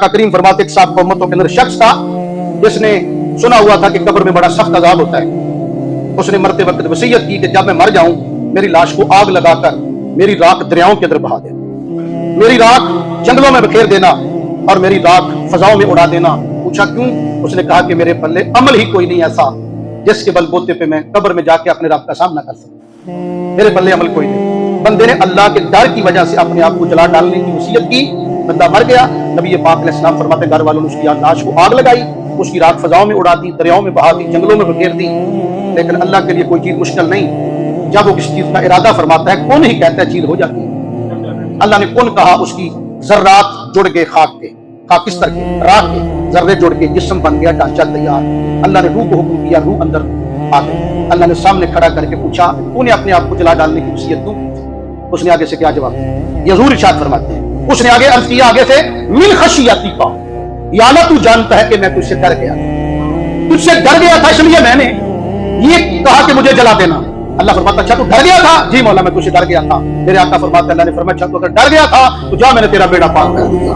आका करीम फरमाते एक साहब उम्मतों के अंदर शख्स था जिसने सुना हुआ था कि कब्र में बड़ा सख्त अजाब होता है। उसने मरते वक्त वसीयत की कि जब मैं मर जाऊं मेरी लाश को आग लगाकर मेरी राख दरियाओं के अंदर बहा देना, मेरी राख जंगलों में बखेर देना और मेरी राख फजाओं में उड़ा देना। पूछा क्यों? उसने कहा कि मेरे पल्ले अमल ही कोई नहीं ऐसा जिसके बलबूते पे मैं कब्र में जाके अपने रब का सामना कर सकूं। मेरे पल्ले अमल कोई नहीं। बंदे ने अल्लाह के डर की वजह से अपने आप को जला डालने की वसीयत की, बंदा मर गया। नबी पाक अलैहिस्सलाम फरमाते घर वालों ने उसकी लाश को आग लगाई, उसकी राख फजाओं में उड़ा दी, दरियाओं में बहा दी, जंगलों में बखेर दी। लेकिन अल्लाह के लिए कोई चीज मुश्किल नहीं। जब वो किसी चीज का इरादा फरमाता है, कौन ही कहता है चीज हो जाती है। अल्लाह ने कौन कहा, उसकी जर्रात जुड़ गए खाक के, खाकिस्तर के, राख के जर्रे जुड़ के जिस्म बन गया, ढांचा तैयार। अल्लाह ने रूह को हुक्म किया, रूह अंदर आ गई। अल्लाह ने सामने खड़ा करके पूछा, तूने अपने आप को जला डालने की वसीयत क्यों? उसने आगे से क्या जवाब दिया? ये हुजूर इरशाद फरमाते हैं, उसने आगे अर्ज किया आगे से, मिन खशियती का, या अल्लाह तू जानता है कि मैं तुझसे डर गया, तुझसे डर गया था इसलिए मैंने ये कहा कि मुझे जला देना। अल्लाह फरमाता, अच्छा तू डर गया था? जी मौला मैं तुझसे डर गया था। मेरे आका फरमाते, अल्लाह ने फरमाया, अच्छा तू अगर डर गया था तो जा मैंने तेरा बेड़ा पार कर दिया।